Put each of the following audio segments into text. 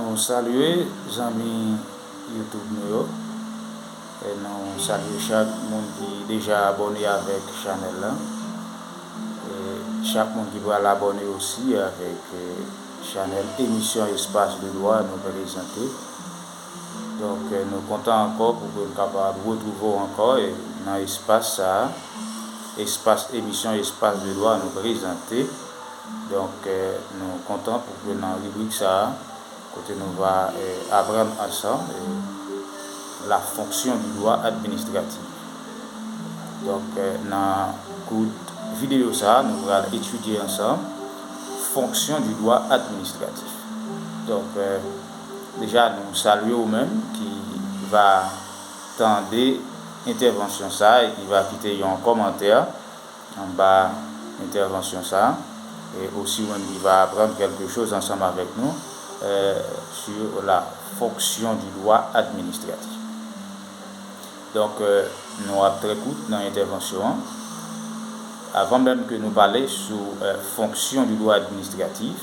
Nous saluons les amis YouTube nous et nous saluons chaque monde qui est déjà abonné avec la chaîne là et chaque monde qui va l'abonner aussi avec la chaîne émission Espace de droit nous présenter. Donc nous comptons encore pour que nous capables de retrouver encore dans l'espace ça, espace émission Espace de droit nous présenter. Donc nous comptons pour que dans la rubrique ça côté nous va apprendre ensemble la fonction du droit administratif. Donc dans la vidéo ça nous allons étudier ensemble fonction du droit administratif. Donc déjà nous saluons même qui va tendre intervention ça et qui va quitter un commentaire en bas intervention ça et aussi qui va apprendre quelque chose ensemble avec nous sur la fonction du droit administratif. Donc nous avons très court dans l'intervention. Avant même que nous parlions sur fonction du droit administratif,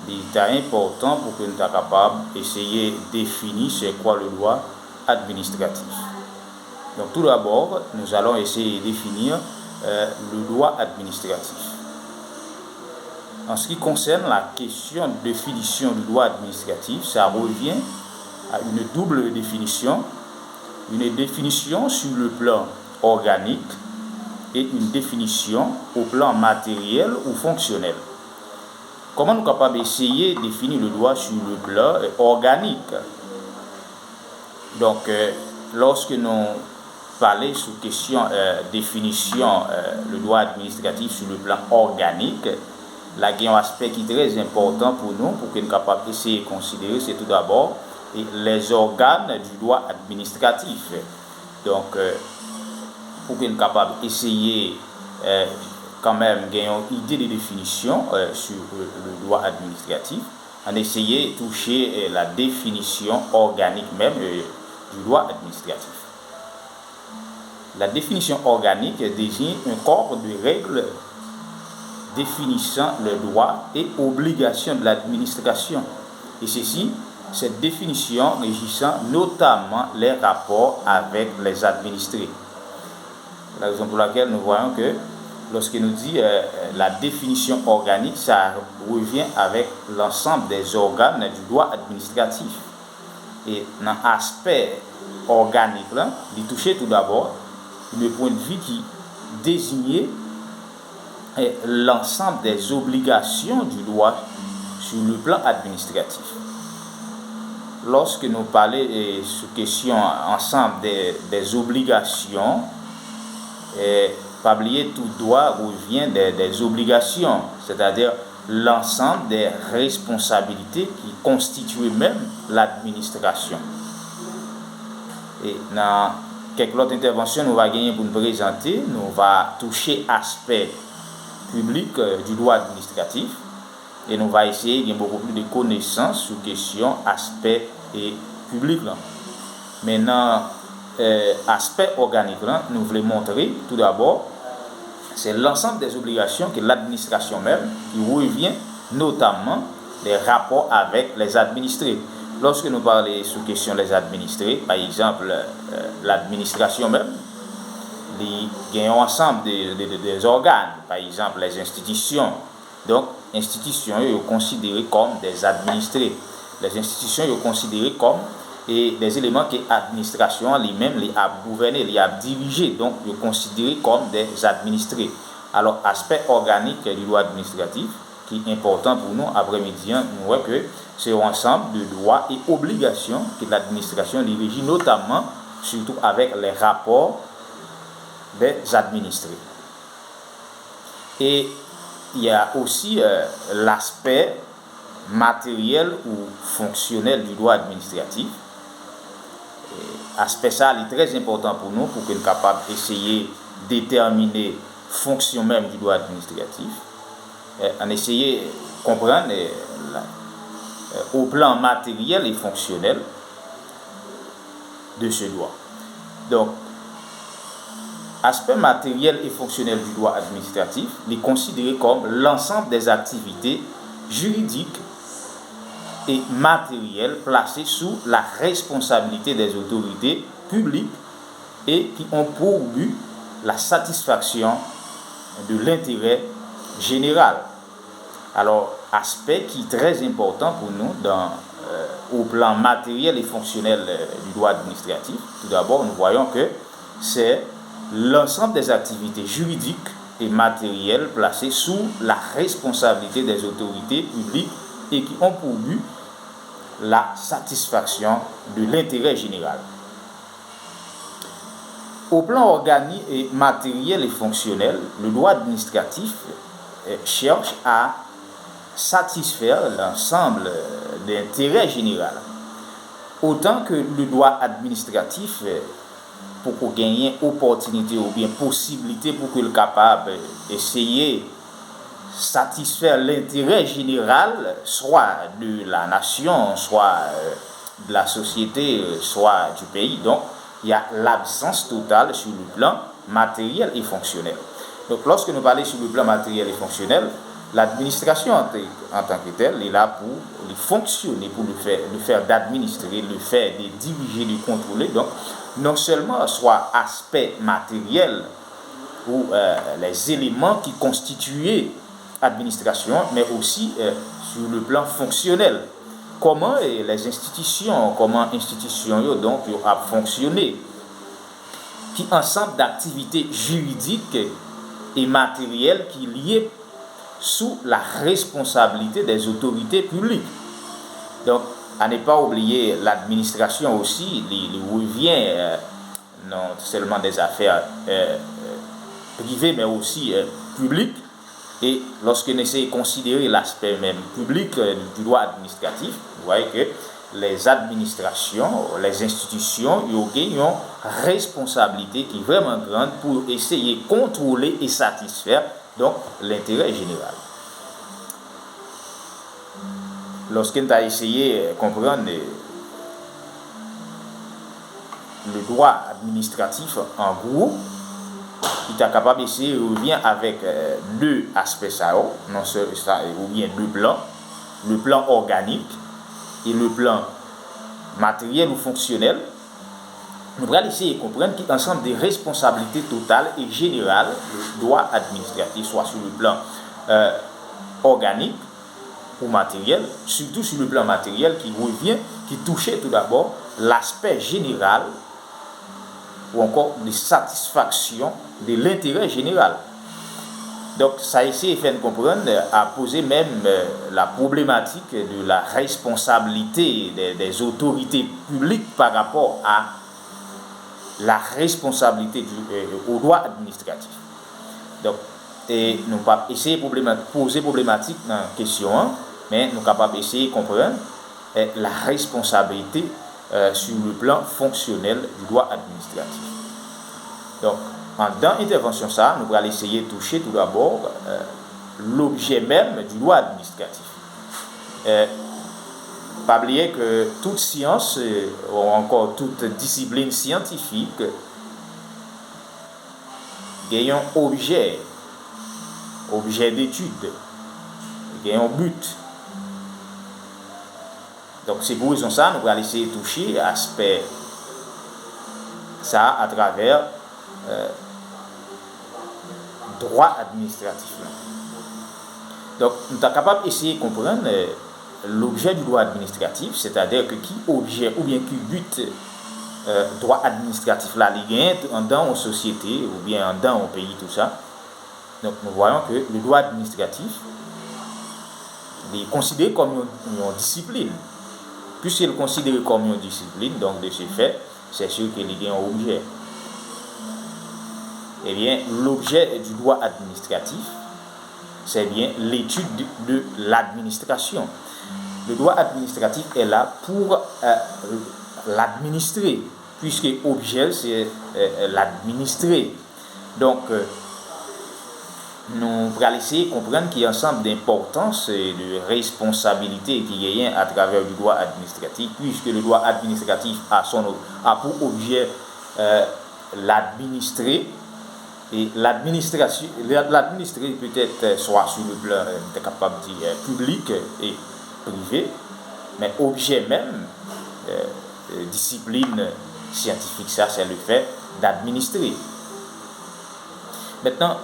il est important pour que nous soyons capables d'essayer de définir c'est quoi le droit administratif. Donc tout d'abord, nous allons essayer de définir le droit administratif. En ce qui concerne la question de définition du droit administratif, ça revient à une double définition. Une définition sur le plan organique et une définition au plan matériel ou fonctionnel. Comment nous sommes capables d'essayer de définir le droit sur le plan organique? Donc, lorsque nous parlons sur question définition le droit administratif sur le plan organique, là, il y a un aspect qui est très important pour nous, pour que nous soyons capables d'essayer de considérer, c'est tout d'abord les organes du droit administratif. Donc, pour que nous soyons capables d'essayer quand même gagner une idée de définition sur le droit administratif, on essayer de toucher la définition organique même du droit administratif. La définition organique désigne un corps de règles définissant le droit et obligations de l'administration. Et ceci, cette définition régissant notamment les rapports avec les administrés. C'est la raison pour laquelle nous voyons que lorsque nous dit la définition organique, ça revient avec l'ensemble des organes du droit administratif. Et dans l'aspect organique, là, il touche tout d'abord le point de vue qui désignait l'ensemble des obligations du droit sur le plan administratif. Lorsque nous parlons sur question ensemble des obligations, pas oublier tout droit revient des obligations, c'est-à-dire l'ensemble des responsabilités qui constituent même l'administration. Et dans quelques autres interventions, nous allons gagner pour nous présenter, nous allons toucher aspect public du droit administratif et nous allons essayer de gagner beaucoup plus de connaissances sur question aspect public. Maintenant, aspect organique, là, nous voulons montrer tout d'abord, c'est l'ensemble des obligations que l'administration même qui revient notamment des rapports avec les administrés. Lorsque nous parlons sur question des administrés, par exemple, l'administration même, il y a un ensemble des organes, par exemple les institutions. Donc, institutions sont considérées comme des administrés. Les institutions sont considérées comme des éléments que l'administration lui-même les a gouvernés, les a dirigés, donc ils sont considérés comme des administrés. Alors, aspect organique du droit administratif, qui est important pour nous, après-midi, nous voyons que c'est un ensemble de droits et obligations que l'administration dirige, notamment, surtout avec les rapports des administrés. Et il y a aussi l'aspect matériel ou fonctionnel du droit administratif. Aspect ça est très important pour nous, pour que nous soyons capables d'essayer de déterminer la fonction même du droit administratif. On essayer de comprendre au plan matériel et fonctionnel de ce droit. Donc, aspect matériel et fonctionnel du droit administratif est considéré comme l'ensemble des activités juridiques et matériels placés sous la responsabilité des autorités publiques et qui ont pour but la satisfaction de l'intérêt général. Alors, aspect qui est très important pour nous au plan matériel et fonctionnel du droit administratif. Tout d'abord, nous voyons que c'est l'ensemble des activités juridiques et matérielles placées sous la responsabilité des autorités publiques et qui ont pour but la satisfaction de l'intérêt général. Au plan organique et matériel et fonctionnel, le droit administratif cherche à satisfaire l'ensemble d'intérêt général. Autant que le droit administratif, pour qu'on gagne opportunité ou bien possibilité pour qu'il soit capable d'essayer satisfaire l'intérêt général, soit de la nation, soit de la société, soit du pays. Donc, il y a l'absence totale sur le plan matériel et fonctionnel. Donc, lorsque nous parlons sur le plan matériel et fonctionnel, l'administration en tant que telle est là pour les fonctionner, pour le faire d'administrer, le faire de diriger, de contrôler. Donc, non seulement soit aspect matériel ou les éléments qui constituaient l'administration, mais aussi sur le plan fonctionnel. Comment les institutions, donc a fonctionné, qui ensemble d'activités juridiques et matérielles qui liées sous la responsabilité des autorités publiques. Donc, à ne pas oublier, l'administration aussi, il revient non seulement des affaires privées, mais aussi publiques. Et lorsqu'on essaie de considérer l'aspect même public du droit administratif, vous voyez que les administrations, les institutions, ils ont une responsabilité qui est vraiment grande pour essayer de contrôler et satisfaire donc l'intérêt général. Lorsqu'on a essayé de comprendre le droit administratif en gros, il est capable d'essayer de revenir avec deux aspects, non seulement ou bien deux plans, le plan organique et le plan matériel ou fonctionnel. Nous allons essayer de comprendre qu'il y a ensemble des responsabilités totales et générales du droit administratif, soit sur le plan organique ou matériel, surtout sur le plan matériel qui touchait tout d'abord l'aspect général ou encore de satisfaction de l'intérêt général. Donc, ça essaie de faire comprendre, à poser même la problématique de la responsabilité des autorités publiques par rapport à la responsabilité au droit administratif. Donc, et nous pas essayer de poser problématique dans la question, mais nous sommes capables d'essayer de comprendre la responsabilité sur le plan fonctionnel du droit administratif. Donc, dans l'intervention, nous allons essayer de toucher tout d'abord l'objet même du droit administratif. Pas oublier que toute science, ou encore toute discipline scientifique, a un objet d'étude, a un but. Donc, c'est pour raison ça, nous allons essayer de toucher l'aspect ça à travers droit administratif. Donc, nous sommes capables d'essayer de comprendre l'objet du droit administratif, c'est-à-dire que qui objet ou bien qui but droit administratif là, il y a dans une société ou bien dans un pays, tout ça. Donc, nous voyons que le droit administratif est considéré comme une discipline. Puisqu'il est considéré comme une discipline, donc de ce fait, c'est sûr qu'il y a un objet. Eh bien, l'objet du droit administratif, c'est bien l'étude de l'administration. Le droit administratif est là pour l'administrer, puisque l'objet, c'est l'administrer. Donc, nous allons essayer de comprendre qu'il y a un ensemble d'importance et de responsabilité qui y a à travers le droit administratif, puisque le droit administratif a pour objet l'administrer. Et l'administrer peut-être soit sur le plan capable de dire public et privé, Mais objet même, discipline scientifique, ça, c'est le fait d'administrer. Maintenant,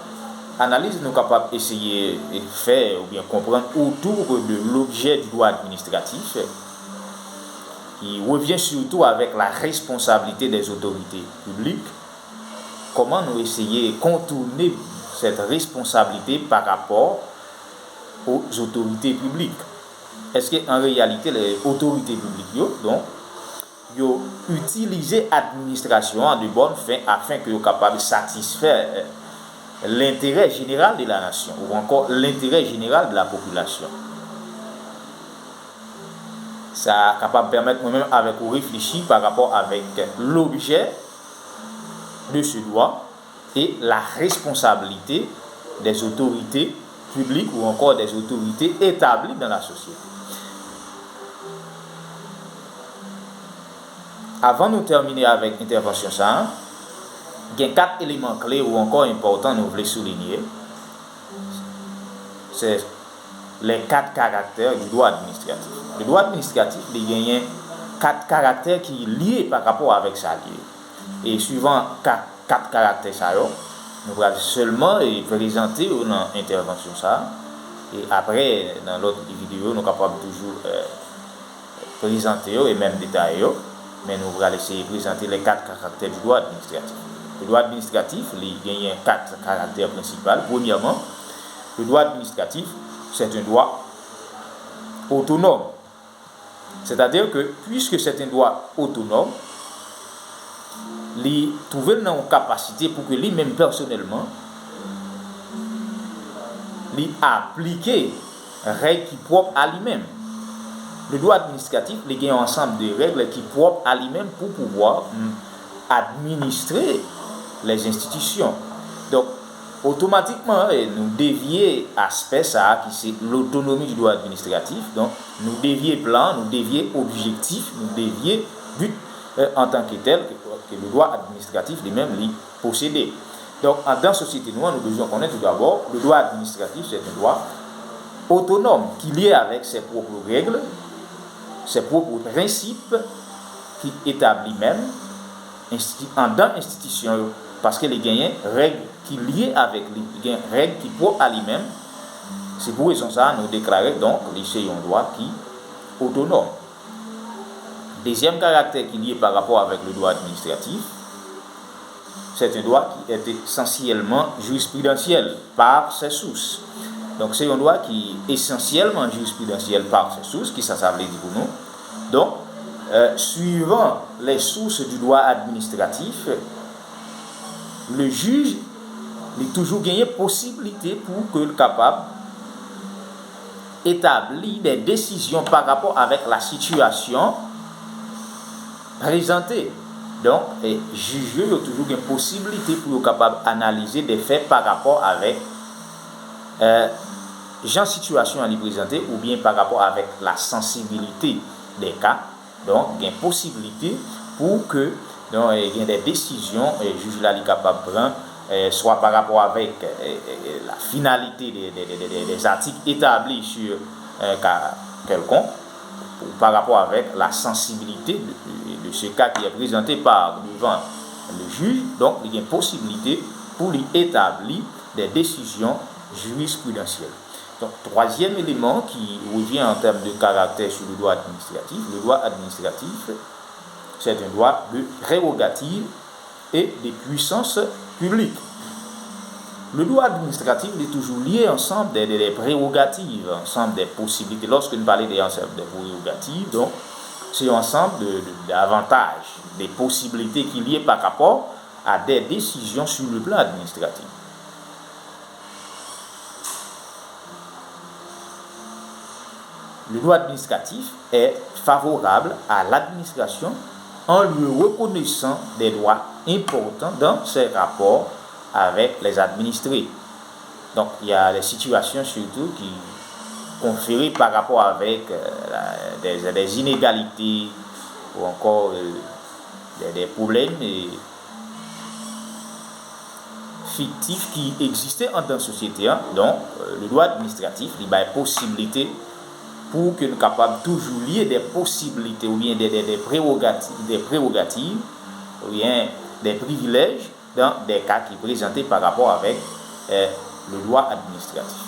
analyse, nous sommes capables d'essayer de faire ou bien comprendre autour de l'objet du droit administratif, qui revient surtout avec la responsabilité des autorités publiques. Comment nous essayer de contourner cette responsabilité par rapport aux autorités publiques? Est-ce qu'en réalité, les autorités publiques, donc, ils utilisent l'administration de bonne fin afin qu'ils soient capables de satisfaire l'intérêt général de la nation ou encore l'intérêt général de la population? Ça est capable de permettre moi-même avec vous réfléchir par rapport avec l'objet de ce droit et la responsabilité des autorités publiques ou encore des autorités établies dans la société. Avant de terminer avec l'intervention, il y a 4 éléments clés ou encore importants que nous voulons souligner. C'est les 4 caractères du droit administratif. Le droit administratif, il y a 4 caractères qui sont liés par rapport avec ça. Et suivant 4 caractères, nous allons seulement présenter dans l'intervention. Et après, dans l'autre vidéo, nous sommes capables toujours présenter et même détailler. Mais nous allons essayer de présenter les 4 caractères du droit administratif. Le droit administratif, il y a 4 caractères principaux. Premièrement, le droit administratif, c'est un droit autonome. C'est-à-dire que, puisque c'est un droit autonome, il trouve une capacité pour que lui-même personnellement, il applique les règles qui sont propres à lui-même. Le droit administratif, il y a un ensemble de règles qui sont propres à lui-même pour pouvoir administrer les institutions. Donc, automatiquement, nous dévier aspect ça, qui c'est l'autonomie du droit administratif. Donc, nous dévier plan, nous dévier objectif, nous dévier but en tant que tel que le droit administratif lui-même lui possédé. Donc, dans la société, nous devons connaître tout d'abord le droit administratif, c'est un droit autonome qui est lié avec ses propres règles, ses propres principes, qui établit même dans l'institution, parce que les gagnants règles qui liées avec les règles qui propres à lui-même. C'est pour raison ça nous déclarer donc c'est un droit qui est autonome. Deuxième caractère qui est lié par rapport avec le droit administratif, c'est un droit qui est essentiellement jurisprudentiel par ses sources. Donc c'est un droit qui est essentiellement jurisprudentiel par ses sources, qui ça veut dire pour nous. Donc, suivant les sources du droit administratif, le juge a toujours gagné possibilité pour que le capable établir des décisions par rapport avec la situation présentée. Donc, les juges ont toujours une possibilité pour le capable d'analyser des faits par rapport avec genre situation à lui présenter ou bien par rapport avec la sensibilité des cas. Donc, il y a une possibilité pour que donc, il y ait des décisions et le juge là est capable de prendre, soit par rapport avec la finalité des articles établis sur cas quelconque, ou par rapport avec la sensibilité de ce cas qui est présenté par devant le juge. Donc, il y a une possibilité pour lui établir des décisions jurisprudentielles. Donc, troisième élément qui revient en termes de caractère sur le droit administratif, c'est un droit de prérogative et de puissance publique. Le droit administratif est toujours lié ensemble des prérogatives, ensemble des possibilités. Lorsque nous parlons d'ensemble des prérogatives, donc, c'est un ensemble d'avantages, des possibilités qui sont liées par rapport à des décisions sur le plan administratif. Le droit administratif est favorable à l'administration en lui reconnaissant des droits importants dans ses rapports avec les administrés. Donc, il y a des situations surtout qui conférées par rapport avec des inégalités ou encore des problèmes fictifs qui existaient dans la société. Donc, le droit administratif, il y a possibilité pour que nous capables toujours lier des possibilités ou bien des prérogatives ou bien des privilèges dans des cas qui présentés par rapport avec le droit administratif.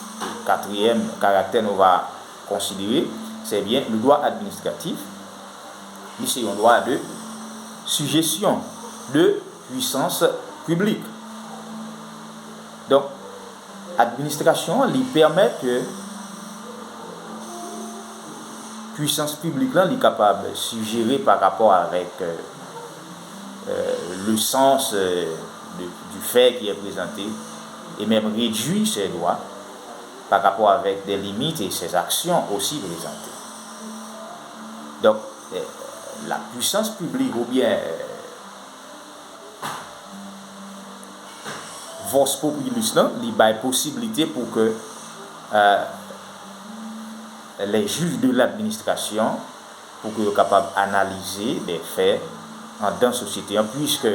Quatrième caractère nous va considérer, c'est bien le droit administratif. C'est un droit de suggestion de puissance publique. Donc, l'administration lui permet que puissance publique là, est capable de suggérer par rapport avec le sens du fait qui est présenté et même réduire ses droits par rapport avec des limites et ses actions aussi présentées. Donc, la puissance publique ou bien Vos Populus là, il y a possibilité pour que les juges de l'administration pour qu'ils soient capables d'analyser des faits dans la société, puisque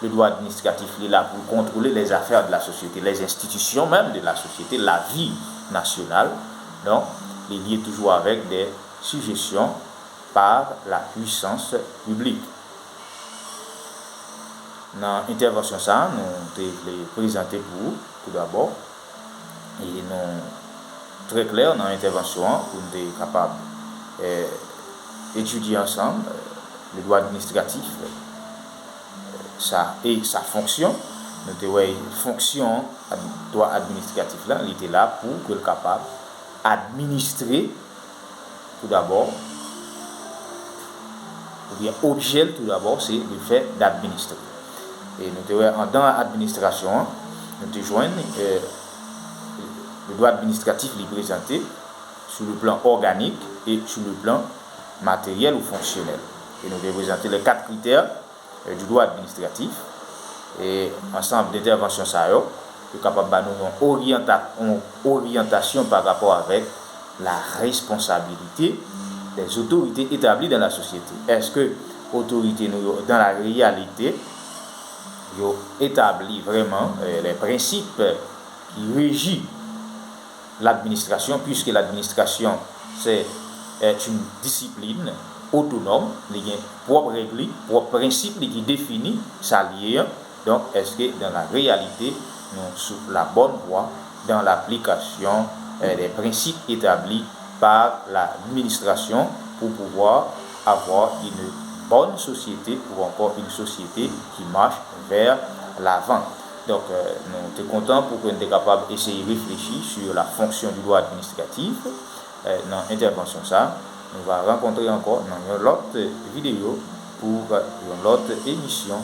le droit administratif est là pour contrôler les affaires de la société, les institutions même de la société, la vie nationale. Donc, il est lié toujours avec des suggestions par la puissance publique. Dans l'intervention, ça, nous les présenter pour vous, tout d'abord, et nous très clair dans l'intervention pour nous être capables d'étudier ensemble le droit administratif, ça et sa fonction. Nous avons une fonction du droit administratif là, il était là pour que le capable administrer tout d'abord, ou bien objet tout d'abord, c'est le fait d'administrer. Et nous avons dans l'administration, nous avons le droit administratif est présenté sur le plan organique et sur le plan matériel ou fonctionnel. Et nous devons présenter les 4 critères du droit administratif. Et ensemble d'intervention, ça est capable de nous une orientation par rapport avec la responsabilité des autorités établies dans la société. Est-ce que l'autorité, dans la réalité, établit vraiment les principes qui régissent l'administration, puisque l'administration c'est une discipline autonome, il y a propre règles, propre principe qui définit sa liée. Donc, est-ce que dans la réalité, nous sommes sur la bonne voie dans l'application des principes établis par l'administration pour pouvoir avoir une bonne société ou encore une société qui marche vers l'avant. Donc, nous sommes contents pour que nous soyons capables d'essayer de réfléchir sur la fonction du droit administratif. Dans l'intervention, ça, nous allons rencontrer encore dans une autre vidéo pour une autre émission,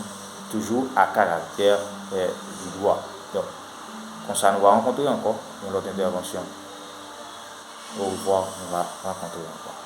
toujours à caractère du droit. Donc, comme ça, nous allons rencontrer encore dans l'autre intervention. Au revoir, nous allons rencontrer encore.